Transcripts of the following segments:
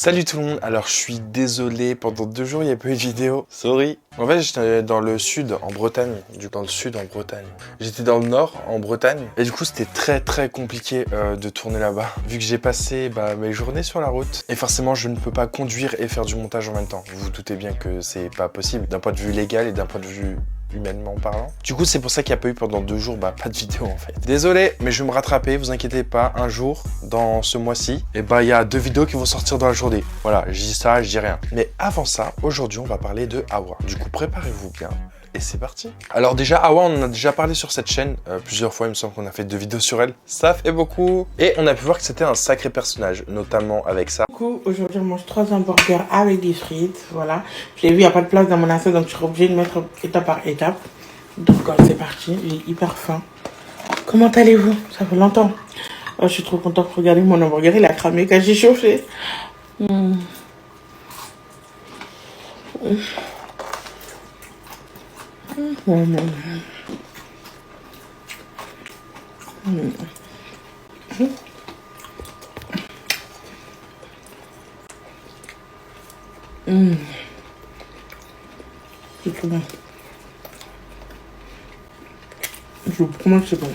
Salut tout le monde, alors je suis désolé, pendant 2 jours il n'y a pas eu de vidéo, sorry. En fait j'étais dans le sud, en Bretagne, J'étais dans le nord, en Bretagne, et du coup c'était très compliqué de tourner là-bas, vu que j'ai passé mes journées sur la route. Et forcément je ne peux pas conduire et faire du montage en même temps. Vous vous doutez bien que c'est pas possible, d'un point de vue légal et d'un point de vue humainement parlant. Du coup c'est pour ça qu'il n'y a pas eu pendant 2 jours pas de vidéo en fait. Désolé mais je vais me rattraper, vous inquiétez pas, un jour dans ce mois-ci, et il y a 2 vidéos qui vont sortir dans la journée. Voilà, je dis ça, je dis rien. Mais avant ça, aujourd'hui on va parler de Hawa. Du coup préparez-vous bien. Et c'est parti. Alors déjà, Hawa, on en a déjà parlé sur cette chaîne plusieurs fois, il me semble qu'on a fait 2 vidéos sur elle. Ça fait beaucoup. Et on a pu voir que c'était un sacré personnage, notamment avec ça. Du coup, aujourd'hui, je mange 3 hamburgers avec des frites, voilà. J'ai vu, il n'y a pas de place dans mon assiette, donc je suis obligée de mettre étape par étape. Donc, c'est parti, j'ai hyper faim. Comment allez-vous? Ça fait longtemps. Oh, je suis trop contente de regarder mon hamburger, il a cramé quand j'ai chauffé. C'est trop bon. Je vous promets que c'est bon.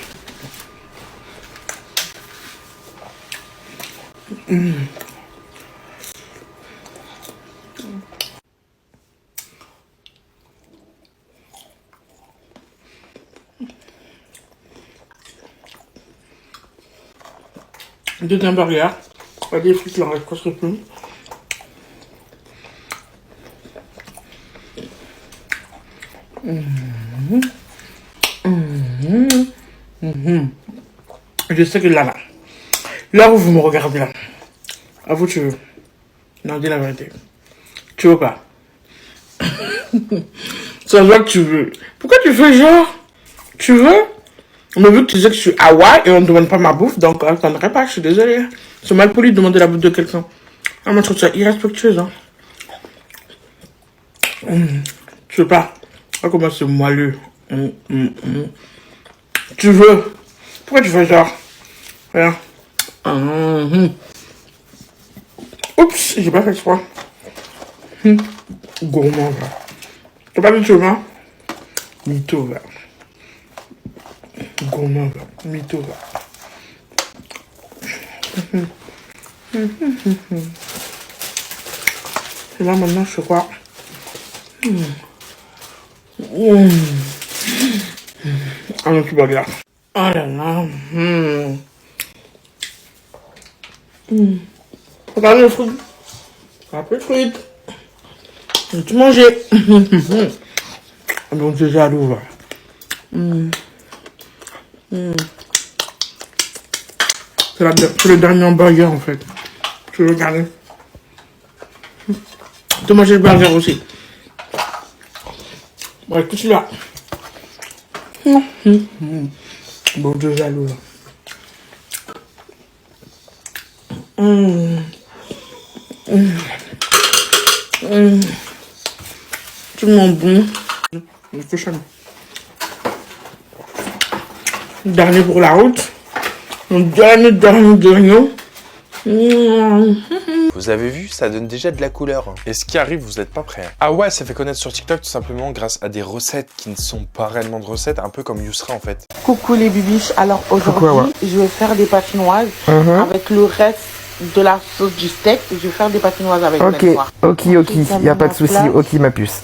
Deux hamburgers. Des frites, il en reste presque plus. Je sais que là où vous me regardez là, à vous tu veux. Non, dis la vérité. Tu veux pas? Ça se voit que tu veux. Pourquoi tu fais genre? Tu veux? Mais vu que tu disais que je suis Hawa et on ne demande pas ma bouffe, donc on ne attendrait pas, je suis désolée. C'est mal poli de demander la bouffe de quelqu'un. Ah, moi je trouve ça irrespectueuse, hein. Tu veux pas? Ah, comment c'est moelleux. Tu veux? Pourquoi tu fais genre? Regarde. Oups, j'ai pas fait exprès. Gourmand, là. T'as pas dit tu veux? Mytho, là. Gourmand, là. Mytho, là. Et là, maintenant, je crois. Un autre burger. Oh là là. Regardez le fruit. Un peu de frites. Tu manges. Donc c'est jaloux. Là. C'est le dernier hamburger en fait. Je vais regarder. Tu manges le burger aussi. Bon, écoute celui-là. Bon, de jaloux. Tellement bon. Dernier pour la route. Dernier. Vous avez vu, ça donne déjà de la couleur. Et ce qui arrive, vous n'êtes pas prêts. Hawa s'est fait connaître sur TikTok tout simplement grâce à des recettes qui ne sont pas réellement de recettes, un peu comme Yousra en fait. Coucou les bibiches, alors aujourd'hui je vais faire des patinoises avec le reste de la sauce du steak. Je vais faire des patinoises avec Ok, y a pas de souci, ok ma puce.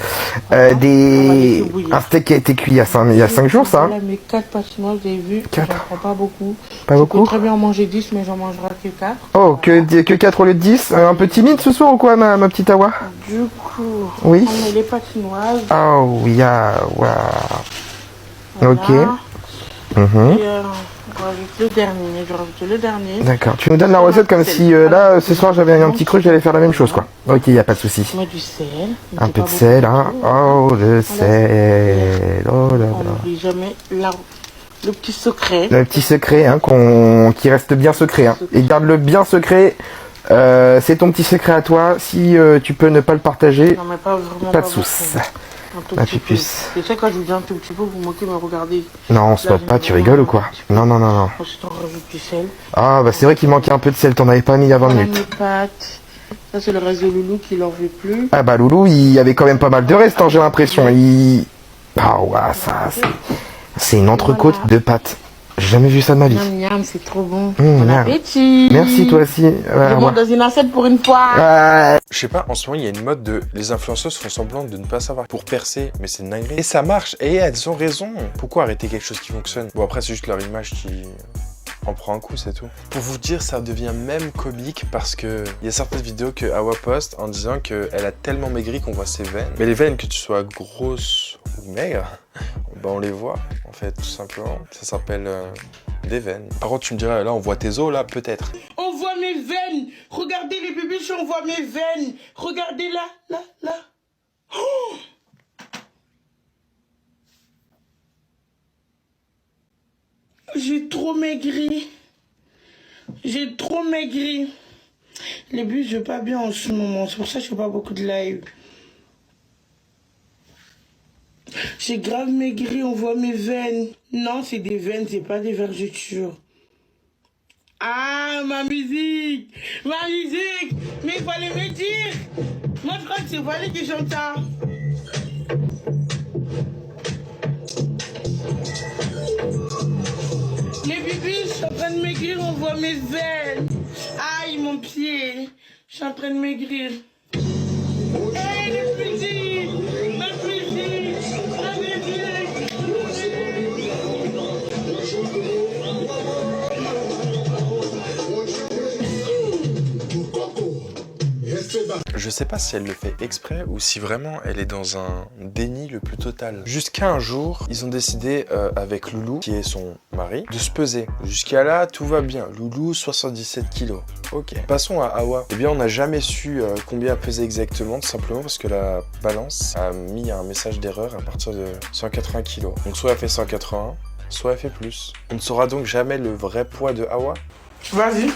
Un steak qui a été cuit il y a 5 jours ça. Voilà mes 4 patinoises, vous avez vu, 4. j'en prends pas beaucoup. Pas beaucoup. Je peux très bien en manger 10 mais j'en mangerai que 4. Oh, que 4 au lieu de 10. Un peu timide ce soir ou quoi ma petite Hawa? Du coup, oui. on met les patinoises. Oh oui, voilà. Ok. Et je rajoute le dernier. D'accord, tu nous donnes la recette comme si là ce soir j'avais un petit creux, j'allais faire la même chose quoi. Ok, y a pas de souci. Je mets du sel. Un peu de sel, hein. Oh, le sel. Oh là là. On n'oublie jamais le petit secret. Le petit secret, hein, qui reste bien secret, hein. Et garde-le bien secret. C'est ton petit secret à toi. Si tu peux ne pas le partager, non, mais pas vraiment. Pas de soucis. Ma pupuce. Et tu sais, quand je vous dis un tout petit peu, vous moquez, me regardez. Non, on se moque pas, tu rigoles ou quoi? Non. Ensuite, on rajoute du sel. Ah, bah c'est vrai qu'il manquait un peu de sel, t'en avais pas mis il y a 20 minutes. Mes pâtes. Ça, c'est le reste de Loulou qui l'en veut plus. Ah bah Loulou, il y avait quand même pas mal de restes, hein, j'ai l'impression. Ah ouais, ça, c'est une entrecôte de pâtes. J'ai jamais vu ça de ma vie. Miam, miam, c'est trop bon. Bon appétit. Merci, toi aussi. Je monte dans une assiette pour une fois. Je sais pas, en ce moment, il y a une mode de... Les influenceuses font semblant de ne pas savoir pour percer, mais c'est une dinguerie. Et ça marche, et elles ont raison. Pourquoi arrêter quelque chose qui fonctionne? Bon, après, c'est juste leur image qui... en prend un coup, c'est tout. Pour vous dire, ça devient même comique parce que il y a certaines vidéos que Awa poste en disant qu'elle a tellement maigri qu'on voit ses veines. Mais les veines, que tu sois grosse ou maigre, ben on les voit, en fait, tout simplement. Ça s'appelle des veines. Par contre, tu me dirais, là, on voit tes os, là, peut-être. On voit mes veines. Regardez les bébés, on voit mes veines. Regardez là, là, là. Oh, j'ai trop maigri. J'ai trop maigri. Les bus, je vais pas bien en ce moment. C'est pour ça que je fais pas beaucoup de live. J'ai grave maigri, on voit mes veines. Non, c'est des veines, c'est pas des vergetures. Ah, ma musique. Ma musique. Mais il fallait me dire. Moi, je crois que c'est Valé qui chante ça. Les bébés, je suis en train de maigrir, on voit mes veines. Aïe, mon pied. Je suis en train de maigrir. Hey, les petits. Ma musique. Ma musique. Je sais pas si elle le fait exprès ou si vraiment elle est dans un déni le plus total. Jusqu'à un jour, ils ont décidé avec Loulou, qui est son mari, de se peser. Jusqu'à là, tout va bien. Loulou, 77 kilos. Ok. Passons à Awa. Eh bien, on n'a jamais su combien pesait exactement, tout simplement parce que la balance a mis un message d'erreur à partir de 180 kilos. Donc soit elle fait 180, soit elle fait plus. On ne saura donc jamais le vrai poids de Awa. Vas-y.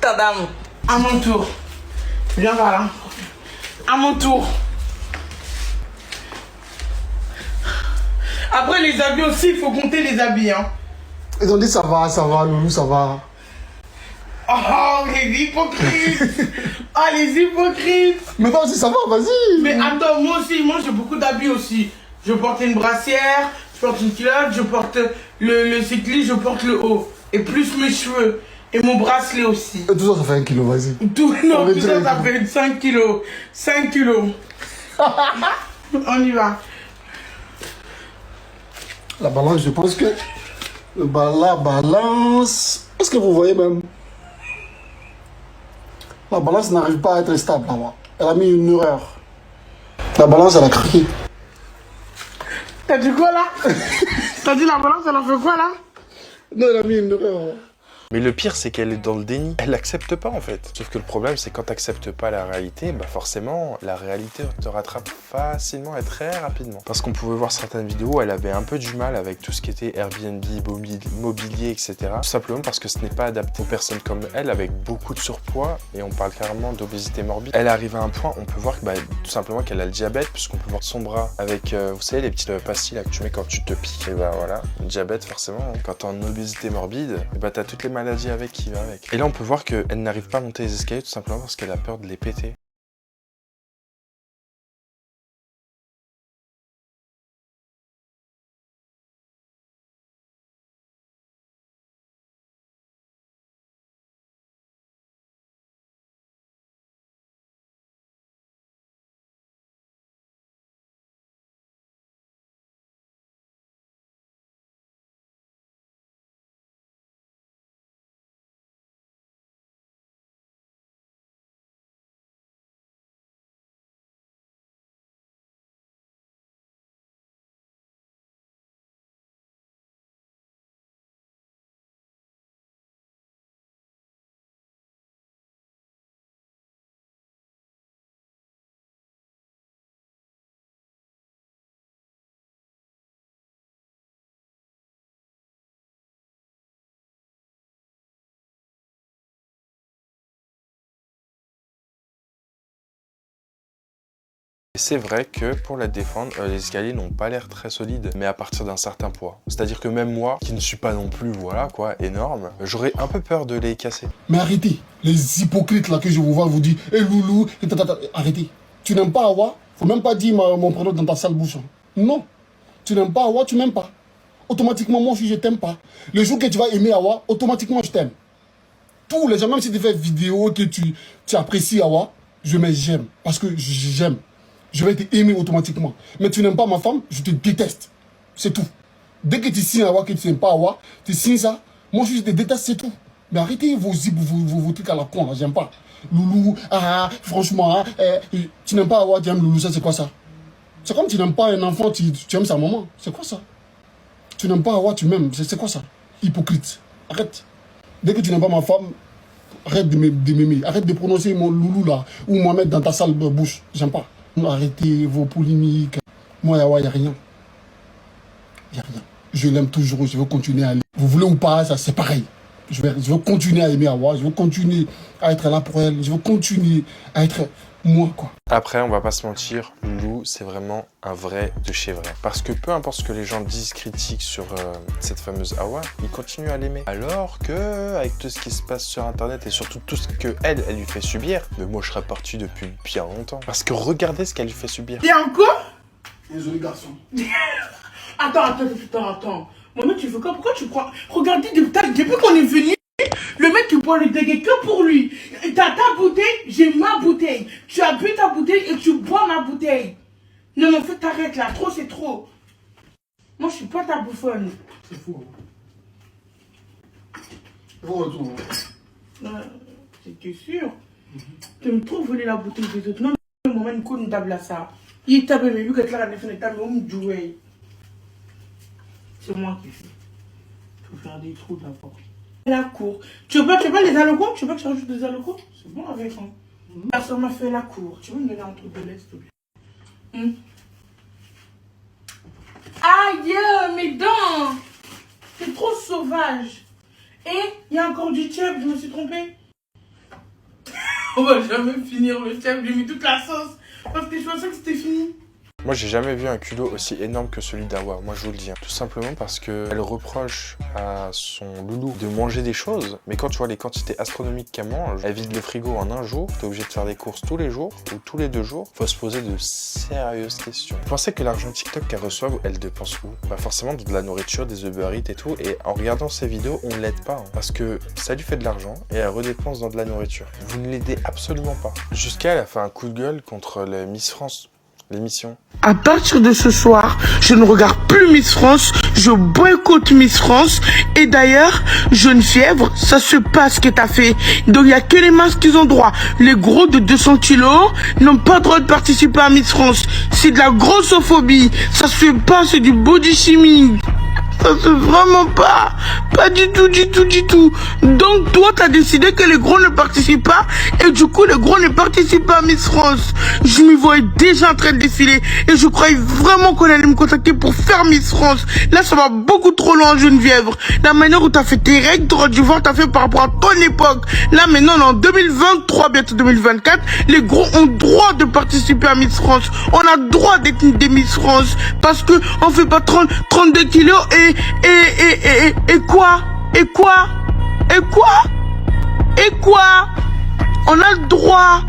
Ta dame. À mon tour. Viens par là. À mon tour. Après les habits aussi, il faut compter les habits. Hein. Ils ont dit ça va, Loulou, ça va. Oh, les hypocrites. Oh, les hypocrites. Mais toi aussi, ça va, vas-y. Mais attends, moi aussi, moi j'ai beaucoup d'habits aussi. Je porte une brassière, je porte une culotte, je porte le cycliste, je porte le haut. Et plus mes cheveux. Et mon bracelet aussi. Et tout ça, ça fait 1 kilo, vas-y. Tout ça, ça fait 5 kilos. 5 kilos. On y va. La balance, je pense que... La balance... Est-ce que vous voyez même? La balance n'arrive pas à être stable là-bas. Elle a mis une erreur. La balance, elle a craqué. T'as dit quoi là? T'as dit la balance, elle a fait quoi là? Non, elle a mis une erreur. Mais le pire, c'est qu'elle est dans le déni. Elle l'accepte pas, en fait. Sauf que le problème, c'est quand t'acceptes pas la réalité, bah forcément, la réalité te rattrape facilement et très rapidement. Parce qu'on pouvait voir certaines vidéos où elle avait un peu du mal avec tout ce qui était Airbnb, mobilier, etc. Tout simplement parce que ce n'est pas adapté aux personnes comme elle, avec beaucoup de surpoids, et on parle carrément d'obésité morbide. Elle arrive à un point, on peut voir que, bah, tout simplement qu'elle a le diabète, puisqu'on peut voir son bras avec, vous savez, les petites pastilles là, que tu mets quand tu te piques. Et bah voilà, le diabète, forcément, hein. Quand t'es en obésité morbide, et bah t'as toutes les maladies avec qui va avec. Et là, on peut voir qu'elle n'arrive pas à monter les escaliers tout simplement parce qu'elle a peur de les péter. Et c'est vrai que pour la défendre, les escaliers n'ont pas l'air très solides, mais à partir d'un certain poids. C'est-à-dire que même moi, qui ne suis pas non plus, voilà quoi, énorme, j'aurais un peu peur de les casser. Mais arrêtez, les hypocrites là que je vous vois vous dire, hé loulou, arrêtez. Tu n'aimes pas Awa? Faut même pas dire mon prénom dans ta sale bouche. Hein. Non, tu n'aimes pas Awa, tu m'aimes pas. Automatiquement, moi aussi je t'aime pas. Le jour que tu vas aimer Awa, automatiquement je t'aime. Tous les gens, même si tu fais vidéo, que tu apprécies Awa, je mets j'aime, parce que j'aime. Je vais t'aimer automatiquement. Mais tu n'aimes pas ma femme, je te déteste. C'est tout. Dès que tu signes Awa, que tu n'aimes pas Awa, tu signes ça, moi aussi je te déteste, c'est tout. Mais arrêtez vos trucs à la con, là, j'aime pas. Loulou, franchement, tu n'aimes pas Awa, tu aimes Loulou, ça c'est quoi ça? C'est comme tu n'aimes pas un enfant, tu aimes sa maman. C'est quoi ça? Tu n'aimes pas Awa, tu m'aimes, c'est quoi ça? Hypocrite. Arrête. Dès que tu n'aimes pas ma femme, arrête de m'aimer. Arrête de prononcer mon Loulou là, ou Mohamed dans ta sale bouche. J'aime pas. Arrêtez vos polémiques. Moi, Awa, il n'y a rien. Il n'y a rien. Je l'aime toujours, je veux continuer à aller. Vous voulez ou pas, ça c'est pareil. Je veux continuer à aimer Awa, je veux continuer à être là pour elle, je veux continuer à être moi, quoi. Après, on va pas se mentir, Loulou, c'est vraiment un vrai de chez vrai. Parce que peu importe ce que les gens disent, critiquent sur cette fameuse Awa, ils continuent à l'aimer. Alors que, avec tout ce qui se passe sur Internet et surtout tout ce que elle lui fait subir, mais moi je serais parti depuis bien longtemps. Parce que regardez ce qu'elle lui fait subir. Et encore? Désolé, garçon. Attends. Maman, tu veux quoi? Pourquoi tu crois? Regardez, depuis qu'on est venu, le mec qui boit le dégueu que pour lui. T'as ta bouteille, j'ai ma bouteille. Tu as bu ta bouteille et tu bois ma bouteille. Non, mais en fait, t'arrêtes là. Trop, c'est trop. Moi, je suis pas ta bouffonne. C'est fou. Bon retour. T'es sûr? T'aimes trop voler la bouteille des autres. Non, mais moi, une conne table ça. Il tape, mais vu que tu l'as fait, mais on me jouait. C'est moi qui fais. Il faut faire des trous d'abord. La cour. Tu veux pas les alocos? Tu veux pas que je rajoute des alocos? C'est bon avec hein. Personne m'a fait la cour. Tu veux me donner un truc de lait, s'il te plaît? Aïe, mes dents! C'est trop sauvage. Et il y a encore du chef, je me suis trompée. On va jamais finir le chef, j'ai mis toute la sauce. Parce que je pensais que c'était fini. Moi, j'ai jamais vu un culot aussi énorme que celui d'Awa, moi je vous le dis. Tout simplement parce qu'elle reproche à son loulou de manger des choses, mais quand tu vois les quantités astronomiques qu'elle mange, elle vide le frigo en un jour, t'es obligé de faire des courses tous les jours ou tous les 2 jours, faut se poser de sérieuses questions. Vous pensez que l'argent TikTok qu'elle reçoit, elle dépense où? Bah forcément de la nourriture, des Uber Eats et tout, et en regardant ces vidéos, on l'aide pas, hein, parce que ça lui fait de l'argent et elle redépense dans de la nourriture. Vous ne l'aidez absolument pas. Jusqu'à elle a fait un coup de gueule contre le Miss France. L'émission. À partir de ce soir, je ne regarde plus Miss France, je boycotte Miss France. Et d'ailleurs, Jaune Fièvre, ça se passe ce que t'as fait. Donc il n'y a que les minces qui ont droit. Les gros de 200 kilos n'ont pas le droit de participer à Miss France. C'est de la grossophobie. Ça se fait pas, c'est du body shaming. Ça se fait vraiment pas. Pas du tout. Donc toi, t'as décidé que les gros ne participent pas. Et du coup, les gros ne participent pas à Miss France. Je m'y voyais déjà en train de défiler. Et je croyais vraiment qu'on allait me contacter pour faire Miss France. Là, ça va beaucoup trop loin, Geneviève. La manière où t'as fait tes règles, t'aurais dû voir t'as fait par rapport à ton époque. Là, maintenant, en 2023, bientôt 2024, les gros ont droit de participer à Miss France. On a droit d'être des Miss France. Parce que on fait pas 32 kilos et quoi? On a le droit.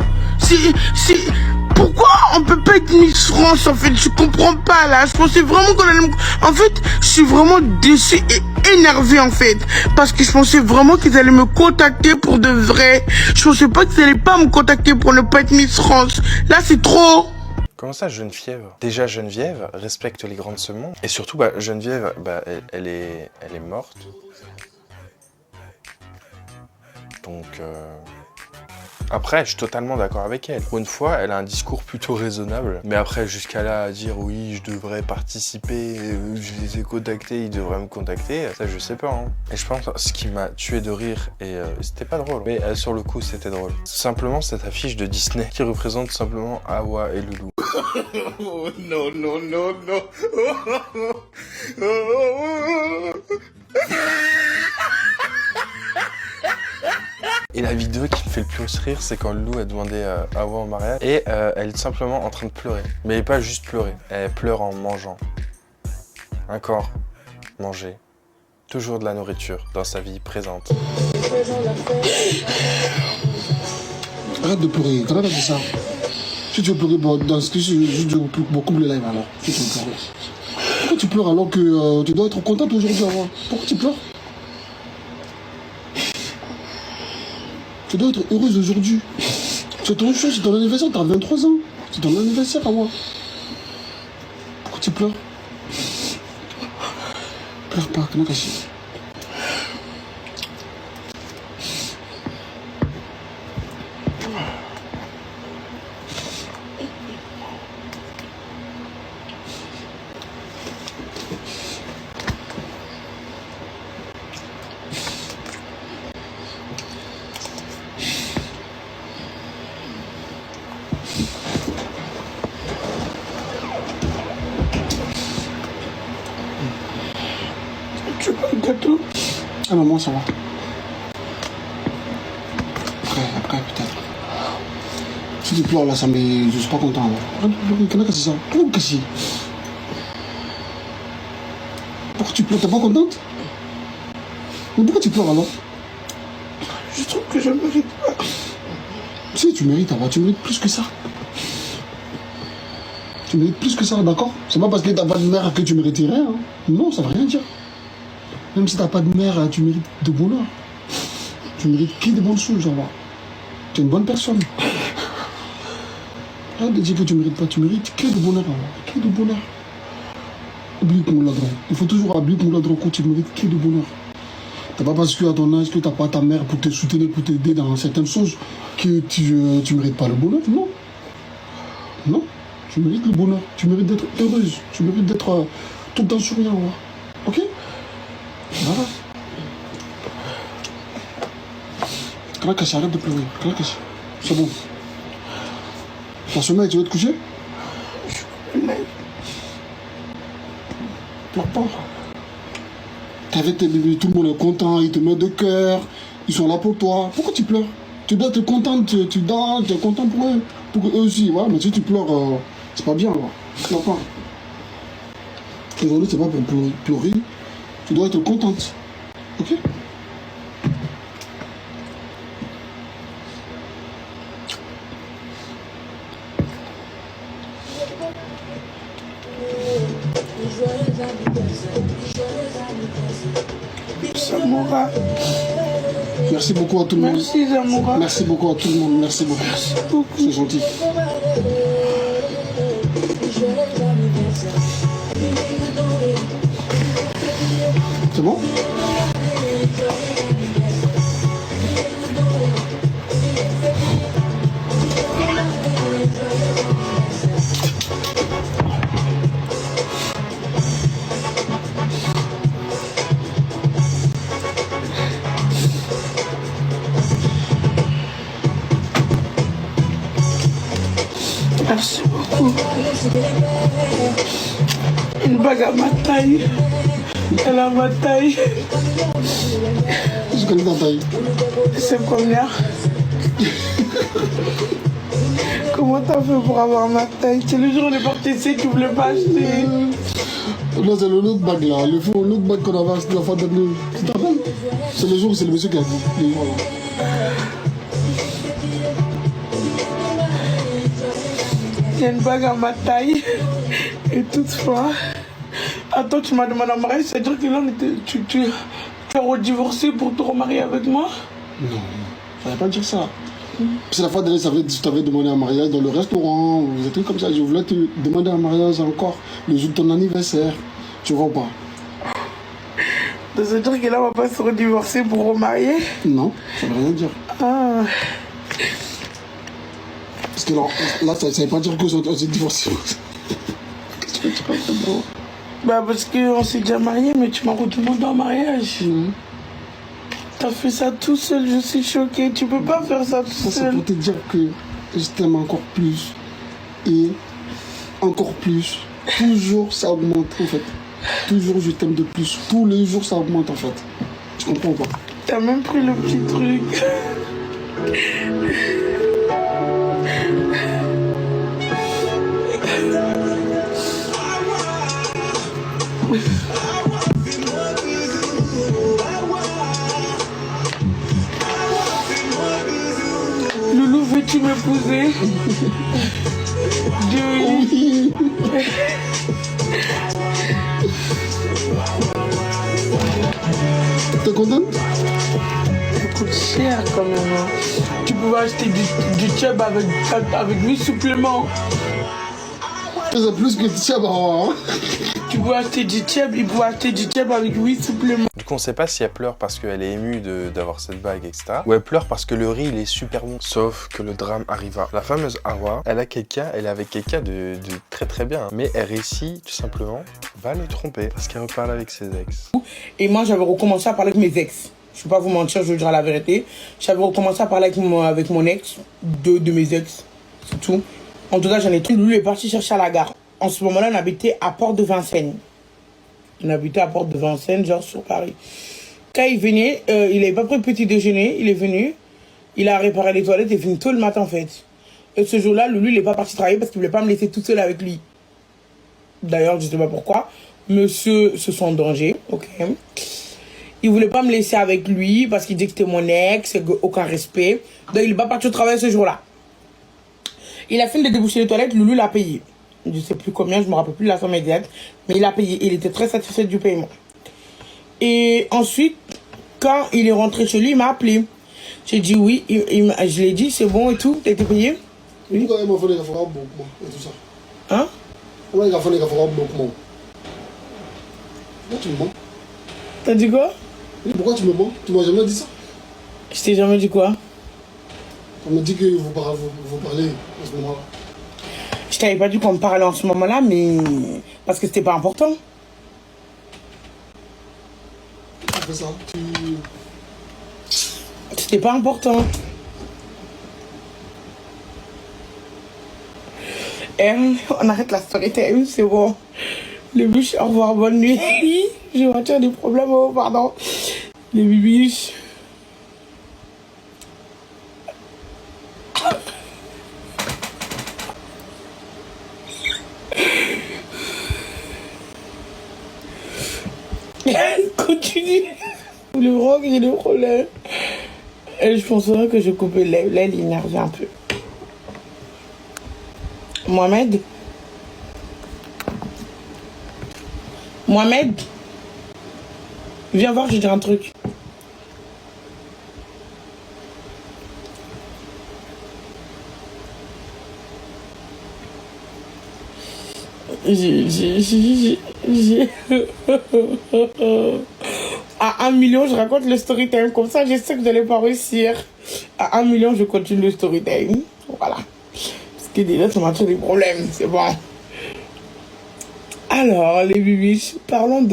Pourquoi on peut pas être Miss France en fait? Je comprends pas là. Je pensais vraiment qu'on allait En fait, je suis vraiment déçu et énervé en fait. Parce que je pensais vraiment qu'ils allaient me contacter pour de vrai. Je pensais pas qu'ils allaient pas me contacter pour ne pas être Miss France. Là, c'est trop. Comment ça, Geneviève? Déjà, Geneviève respecte les grands de ce monde. Et surtout, Geneviève, elle est morte. Donc, après, je suis totalement d'accord avec elle. Pour une fois, elle a un discours plutôt raisonnable. Mais après, jusqu'à là, à dire oui, je devrais participer, je les ai contactés, ils devraient me contacter, ça, je sais pas. Hein. Et je pense, ce qui m'a tué de rire, et c'était pas drôle, mais sur le coup, c'était drôle. Simplement, cette affiche de Disney qui représente simplement Awa et Loulou. Oh, non. Et la vidéo qui me fait le plus rire, c'est quand Lou a demandé Hawa en mariage et elle est simplement en train de pleurer. Mais pas juste pleurer, elle pleure en mangeant. Encore manger. Toujours de la nourriture dans sa vie présente. Arrête de pleurer, quand même, c'est ça. Si tu veux pleurer dans ce que je beaucoup le live alors. Si tu veux pleurer. Pourquoi tu pleures alors que tu dois être contente aujourd'hui, Hawa? Pourquoi tu pleures? Tu dois être heureuse aujourd'hui. C'est ton chose, c'est ton anniversaire, t'as 23 ans. C'est ton anniversaire, Hawa. Pourquoi tu pleures? Pleure pas, Kanakashi. Tu veux un gâteau? Ah non, moi ça va. Après peut-être. Si tu pleures là, ça me... Je suis pas content là. Pourquoi c'est ça? Pourquoi cacher? Pourquoi tu pleures? T'es pas contente? Mais pourquoi tu pleures alors? Je trouve que je mérite pas. Si tu mérites, Hawa, tu mérites plus que ça. Tu mérites plus que ça, d'accord? C'est pas parce que t'as pas de mère que tu mérites rien. Hein. Non, ça veut rien dire. Même si t'as pas de mère, tu mérites de bonheur. Tu mérites que de bonnes choses, Hawa. Tu es une bonne personne. Arrête de dire que tu mérites pas, tu mérites que de bonheur, Hawa. Que de bonheur. Oublie qu'on l'a droit. Il faut toujours oublier qu'on l'a droit quand tu mérites que de bonheur. C'est pas parce qu'à ton âge que t'as pas ta mère pour te soutenir, pour t'aider dans certaines choses que tu mérites pas le bonheur. Non. Non. Tu mérites le bonheur. Tu mérites d'être heureuse. Tu mérites d'être tout le temps souriant, Hawa. Ok? Voilà. Kanakashi, arrête de pleurer. Kanakashi. C'est bon. T'as sommeil, tu veux te coucher? Pleure pas. T'es avec tes bébés, tout le monde est content, ils te mettent de cœur, ils sont là pour toi. Pourquoi tu pleures? Tu dois être contente, tu danses, tu es content pour eux. Pour eux aussi, voilà. Mais si tu pleures, c'est pas bien, là. Pleure pas. Aujourd'hui, c'est pas pour pleurer. Tu dois être contente. Ok? Zamoura. Merci beaucoup à tout le monde. Merci, Zamoura. Merci beaucoup à tout le monde. Merci beaucoup. C'est gentil. C'est bon? Merci beaucoup. Une bague à ma taille. Elle a ma taille. Je connais ta taille. C'est combien? Comment t'as fait pour avoir ma taille? C'est le jour où on est parti ici, tu voulais pas acheter. Non, c'est le look bag là. Le faux look bag qu'on avait acheté la fois dernière. Tu te rappelles? C'est le jour où c'est le monsieur qui a dit. Le jour là. Il y a une bague à ma taille. Et toutefois... Attends, tu m'as demandé en mariage, c'est-à-dire que là, tu as redivorcé pour te remarier avec moi? Non, fallait pas dire ça. C'est la fois dernière, je t'avais demandé un mariage dans le restaurant, ou des trucs comme ça. Je voulais te demander un mariage encore le jour de ton anniversaire. Tu vois pas? Donc, c'est-à-dire que là, on va pas se redivorcer pour remarier? Non, ça veut rien dire. Ah. Parce que là ça veut pas dire qu'on s'est divorcé. Qu'est-ce que tu racontes, bro? Bah parce qu'on s'est déjà marié, mais tu m'as redemandé en mariage. T'as fait ça tout seul, je suis choquée. Tu peux pas faire ça tout Ça, c'est seul. pour te dire que je t'aime encore plus. Et encore plus. Toujours ça augmente en fait. Toujours je t'aime de plus. Tous les jours ça augmente en fait. Tu comprends pas? T'as même pris le petit truc. Veux-tu m'épouser? Oui. T'es contente? Ça coûte cher quand même. Hein. Tu pouvais acheter du tchèb avec 8 suppléments. C'est plus que tu sais, hein. Tu pouvais acheter du tchèb, il pouvait acheter du tchèb avec 8 suppléments. Du coup, on sait pas si elle pleure parce qu'elle est émue d'avoir cette bague, etc. Ou elle pleure parce que le riz, il est super bon. Sauf que le drame arriva. La fameuse Hawa, elle est avec quelqu'un de très très bien. Mais elle réussit, tout simplement, va le tromper. Parce qu'elle reparle avec ses ex. Et moi, j'avais recommencé à parler avec mes ex. Je ne vais pas vous mentir, je vais dire la vérité. J'avais recommencé à parler avec mon ex, deux de mes ex. C'est tout. En tout cas, j'en ai tout. Lui est parti chercher à la gare. En ce moment-là, on habitait à Port-de-Vincennes. On habitait à Port-de-Vincennes, genre sur Paris. Quand il venait, il n'avait pas pris le petit déjeuner. Il est venu, il a réparé les toilettes et est venu tôt le matin en fait. Et ce jour-là, Loulou, il n'est pas parti travailler parce qu'il ne voulait pas me laisser tout seul avec lui. D'ailleurs, je ne sais pas pourquoi. Monsieur se sent en danger, ok. Il ne voulait pas me laisser avec lui parce qu'il dit que c'était mon ex, aucun respect. Donc il n'est pas parti au travail ce jour-là. Il a fini de déboucher les toilettes, Loulou l'a payé. Je ne sais plus combien, je ne me rappelle plus de la somme exacte. Mais il a payé, il était très satisfait du paiement. Et ensuite, quand il est rentré chez lui, il m'a appelé. J'ai dit oui, je lui ai dit c'est bon et tout, t'as été payé? Oui. Pourquoi il m'a fait les gaffaires beaucoup et tout ça? Hein? Pourquoi il m'a fait les gaffaires beaucoup? Pourquoi tu me mens? T'as dit quoi? Pourquoi tu me mens? Tu m'as jamais dit ça? Je t'ai jamais dit quoi? On me dit que vous parlez à ce moment-là. Je t'avais pas dit qu'on me parlait en ce moment-là, mais parce que c'était pas important. Tu fais ça, C'était pas important. Et on arrête la story time, c'est bon. Les biches, au revoir, bonne nuit. J'ai voiture des problèmes, oh, pardon. Les bibiches. Continue. Le rock, j'ai des problèmes. Et je penserais que je coupe l'aile, il énerve un peu. Mohamed, viens voir, je vais dire un truc. À 1 million, je raconte le story time. Comme ça, je sais que vous n'allez pas réussir. À 1 million, je continue le story time. Voilà. Parce que déjà, ça m'a fait des problèmes. C'est bon. Alors, les bibiches, parlons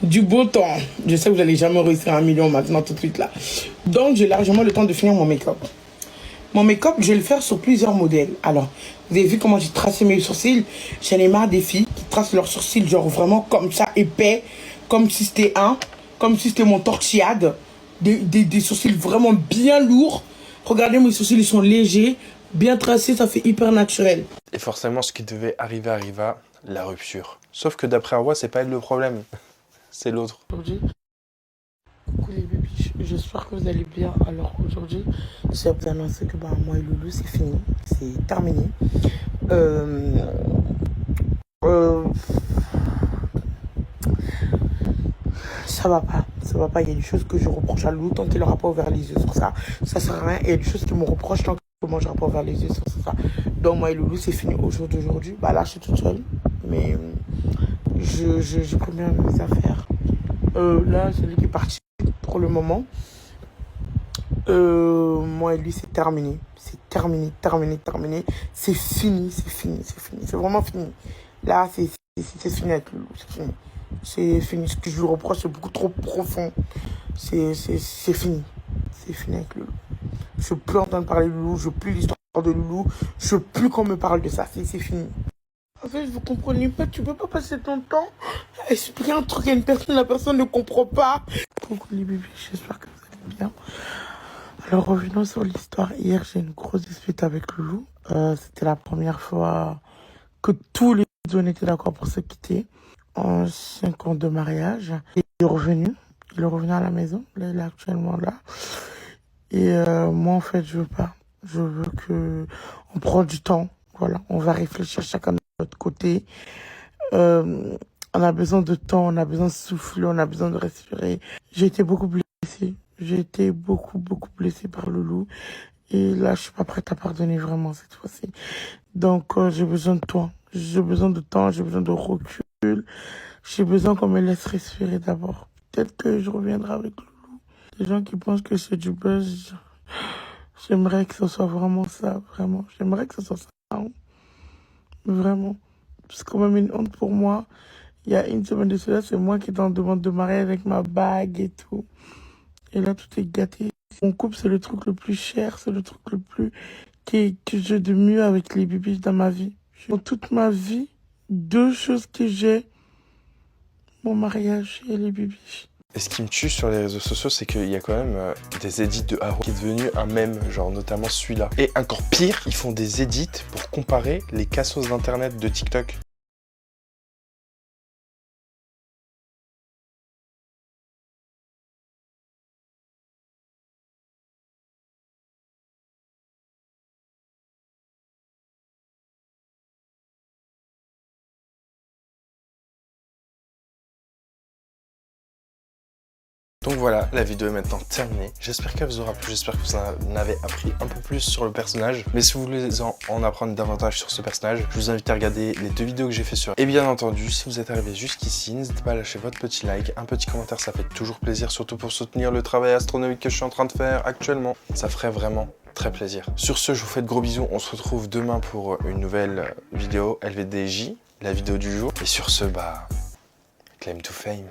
du beau temps. Je sais que vous n'allez jamais réussir à 1 million maintenant, tout de suite là. Donc, j'ai largement le temps de finir mon make-up. Mon make-up, je vais le faire sur plusieurs modèles. Alors, vous avez vu comment j'ai tracé mes sourcils? J'en ai marre des filles qui tracent leurs sourcils, genre vraiment comme ça, épais, comme si c'était mon tortillade. Des sourcils vraiment bien lourds. Regardez, mes sourcils, ils sont légers, bien tracés, ça fait hyper naturel. Et forcément, ce qui devait arriver arriva, la rupture. Sauf que d'après Hawa, c'est pas elle le problème, c'est l'autre. Aujourd'hui, coucou les bébés, j'espère que vous allez bien. Alors aujourd'hui, je vais vous annoncer que moi et Loulou, c'est fini, c'est terminé. Ça va pas, il y a des choses que je reproche à Loulou tant qu'il n'aura pas ouvert les yeux sur ça sert à rien. Il y a des choses qui me reprochent tant que moi j'aurai pas ouvert les yeux sur ça. Donc moi et Loulou, c'est fini au jour d'aujourd'hui. Là, je suis toute seule, mais j'ai pris bien mes affaires. Là, c'est lui qui est parti pour le moment. Moi et lui, c'est terminé. C'est terminé. C'est fini. C'est vraiment fini. Là, c'est fini avec Loulou. C'est fini. C'est fini. Ce que je lui reproche, c'est beaucoup trop profond. C'est fini. C'est fini avec Loulou. Je ne veux plus entendre parler de Loulou. Je ne veux plus l'histoire de Loulou. Je ne veux plus qu'on me parle de ça. C'est fini. En fait, vous comprenez pas, tu peux pas passer ton temps à expliquer un truc à une personne, la personne ne comprend pas. Coucou les bébés, j'espère que vous allez bien. Alors revenons sur l'histoire. Hier, j'ai une grosse dispute avec Loulou. C'était la première fois que tous les deux étaient d'accord pour se quitter. En 5 ans de mariage. Il est revenu à la maison. Là, il est actuellement là. Et moi, en fait, je veux pas. Je veux que on prend du temps. Voilà, on va réfléchir chacun de notre côté. On a besoin de temps, on a besoin de souffler, on a besoin de respirer. J'ai été beaucoup blessée. J'ai été beaucoup blessée par Loulou. Et là, je suis pas prête à pardonner vraiment cette fois-ci. Donc, j'ai besoin de toi. J'ai besoin de temps, j'ai besoin de recul. J'ai besoin qu'on me laisse respirer d'abord. Peut-être que je reviendrai avec Loulou. Les gens qui pensent que c'est du buzz, j'aimerais que ce soit vraiment ça, vraiment. J'aimerais que ce soit ça, hein. Vraiment. C'est quand même une honte pour moi. Il y a une semaine de cela, c'est moi qui étais en demande de mariage avec ma bague et tout. Et là, tout est gâté. Mon couple, c'est le truc le plus cher, c'est le truc le plus que j'ai de mieux avec les bibis dans ma vie. Dans toute ma vie, 2 choses que j'ai, mon mariage et les bibis. Et ce qui me tue sur les réseaux sociaux, c'est qu'il y a quand même des edits de Haro qui est devenu un mème, genre notamment celui-là. Et encore pire, ils font des edits pour comparer les cassos d'internet de TikTok. Donc voilà, la vidéo est maintenant terminée. J'espère qu'elle vous aura plu, j'espère que vous en avez appris un peu plus sur le personnage. Mais si vous voulez en apprendre davantage sur ce personnage, je vous invite à regarder les 2 vidéos que j'ai fait sur. Et bien entendu, si vous êtes arrivé jusqu'ici, n'hésitez pas à lâcher votre petit like, un petit commentaire, ça fait toujours plaisir, surtout pour soutenir le travail astronomique que je suis en train de faire actuellement. Ça ferait vraiment très plaisir. Sur ce, je vous fais de gros bisous. On se retrouve demain pour une nouvelle vidéo LVDJ, la vidéo du jour. Et sur ce, claim to fame.